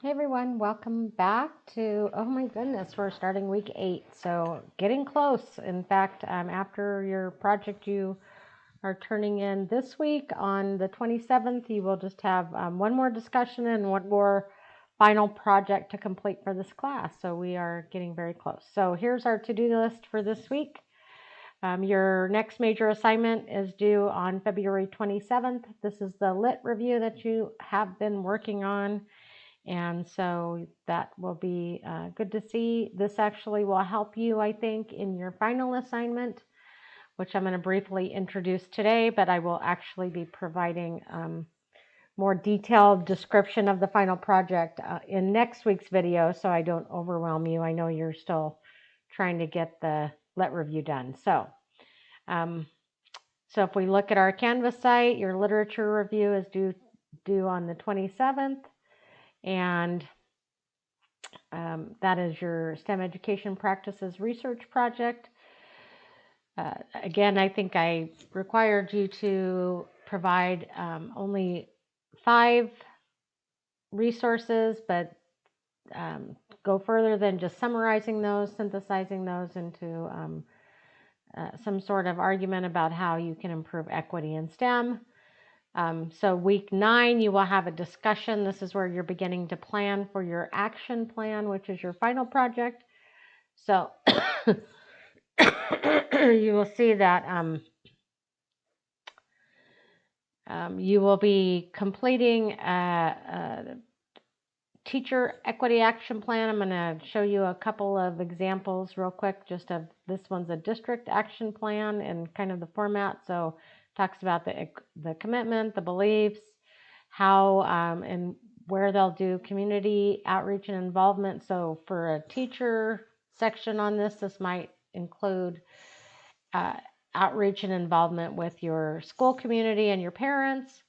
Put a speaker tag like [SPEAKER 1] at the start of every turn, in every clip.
[SPEAKER 1] Hey everyone, welcome back to, oh my goodness, we're starting week 8, so getting close. In fact, after your project you are turning in this week on the 27th, you will just have one more discussion and one more final project to complete for this class. So we are getting very close. So here's our to-do list for this week. Your next major assignment is due on February 27th. This is the lit review that you have been working on. And so that will be good to see. This actually will help you, I think, in your final assignment, which I'm going to briefly introduce today, but I will actually be providing more detailed description of the final project in next week's video so I don't overwhelm you. I know you're still trying to get the lit review done. So if we look at our Canvas site, your literature review is due on the 27th. And that is your STEM Education Practices Research Project. Again, I think I required you to provide only 5 resources, but go further than just summarizing those, synthesizing those into some sort of argument about how you can improve equity in STEM. So week 9, you will have a discussion. This is where you're beginning to plan for your action plan, which is your final project. So you will see that you will be completing a teacher equity action plan. I'm going to show you a couple of examples real quick, just of this one's a district action plan and kind of the format. So talks about the commitment, the beliefs, how and where they'll do community outreach and involvement. So for a teacher section on this might include outreach and involvement with your school community and your parents,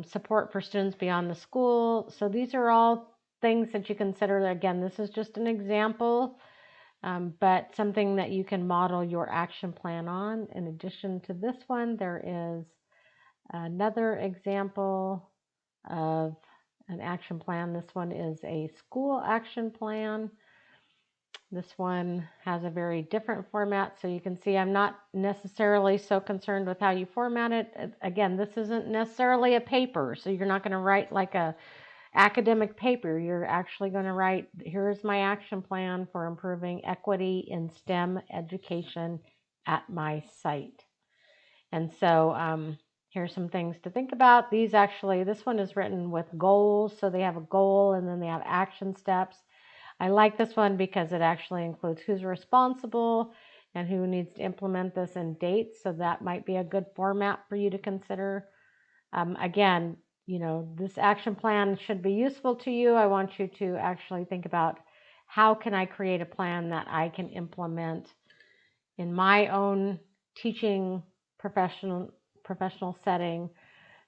[SPEAKER 1] support for students beyond the school. So these are all things that you consider. Again, this is just an example. But something that you can model your action plan on. In addition to this one, there is another example of an action plan. This one is a school action plan. This one has a very different format, so you can see I'm not necessarily so concerned with how you format it. Again, this isn't necessarily a paper, so you're not going to write like a academic paper. You're actually going to write, here's my action plan for improving equity in STEM education at my site. And so here's some things to think about. This one is written with goals. So they have a goal and then they have action steps. I like this one because it actually includes who's responsible and who needs to implement this and dates. So that might be a good format for you to consider. Again, this action plan should be useful to you. I want you to actually think about how can I create a plan that I can implement in my own teaching professional setting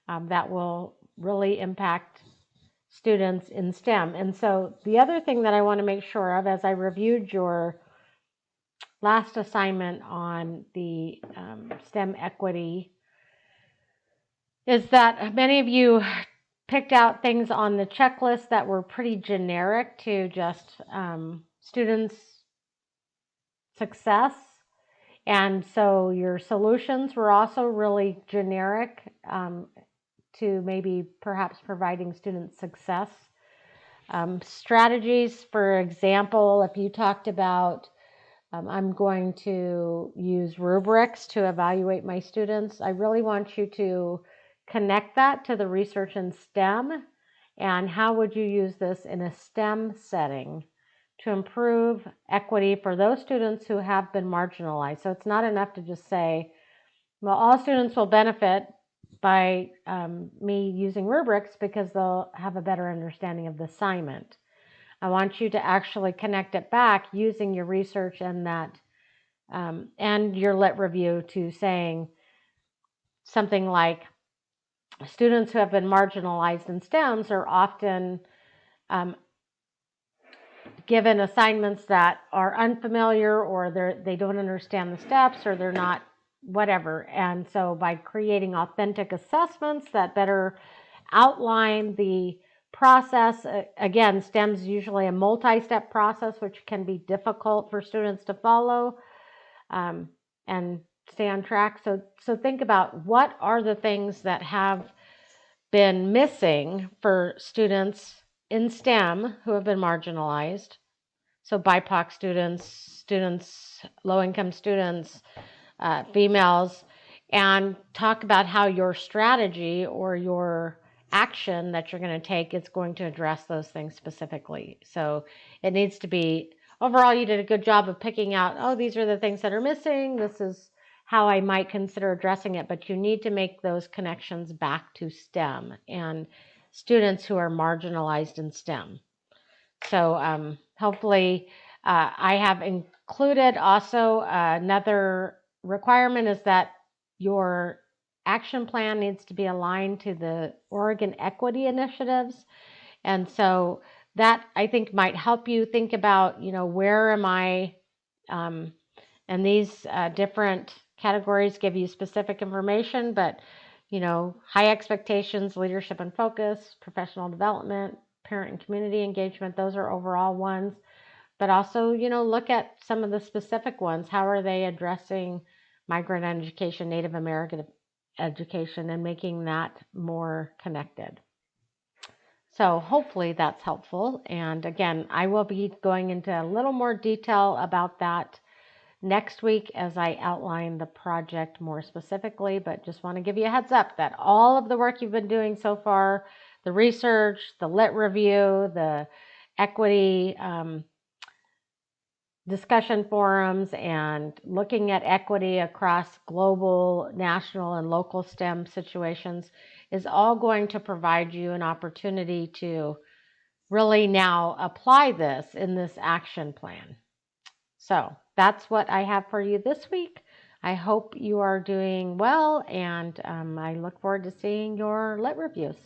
[SPEAKER 1] that will really impact students in STEM. And so the other thing that I want to make sure of as I reviewed your last assignment on the STEM equity is that many of you picked out things on the checklist that were pretty generic to just students' success. And so your solutions were also really generic to maybe perhaps providing student success. Strategies, for example, if you talked about I'm going to use rubrics to evaluate my students, I really want you to connect that to the research in STEM and how would you use this in a STEM setting to improve equity for those students who have been marginalized. So it's not enough to just say, well, all students will benefit by me using rubrics because they'll have a better understanding of the assignment. I want you to actually connect it back using your research and that and your lit review to saying something like, students who have been marginalized in STEMs are often given assignments that are unfamiliar or they don't understand the steps or they're not whatever. And so by creating authentic assessments that better outline the process. Again, STEM's usually a multi-step process, which can be difficult for students to follow and stay on track. So think about what are the things that have been missing for students in STEM who have been marginalized. So BIPOC students, low-income students, females, and talk about how your strategy or your action that you're going to take is going to address those things specifically. So it needs to be, overall, you did a good job of picking out, oh, these are the things that are missing. This is how I might consider addressing it, but you need to make those connections back to STEM and students who are marginalized in STEM. So hopefully I have included also another requirement is that your action plan needs to be aligned to the Oregon equity initiatives. And so that I think might help you think about, where am I, and these different categories give you specific information, but, high expectations, leadership and focus, professional development, parent and community engagement, those are overall ones. But also, look at some of the specific ones. How are they addressing migrant education, Native American education, and making that more connected? So hopefully that's helpful. And again, I will be going into a little more detail about that next week as I outline the project more specifically, but just want to give you a heads up that all of the work you've been doing so far, the research, the lit review, the equity discussion forums, and looking at equity across global, national, and local STEM situations is all going to provide you an opportunity to really now apply this in this action plan. So that's what I have for you this week. I hope you are doing well, and I look forward to seeing your lit reviews.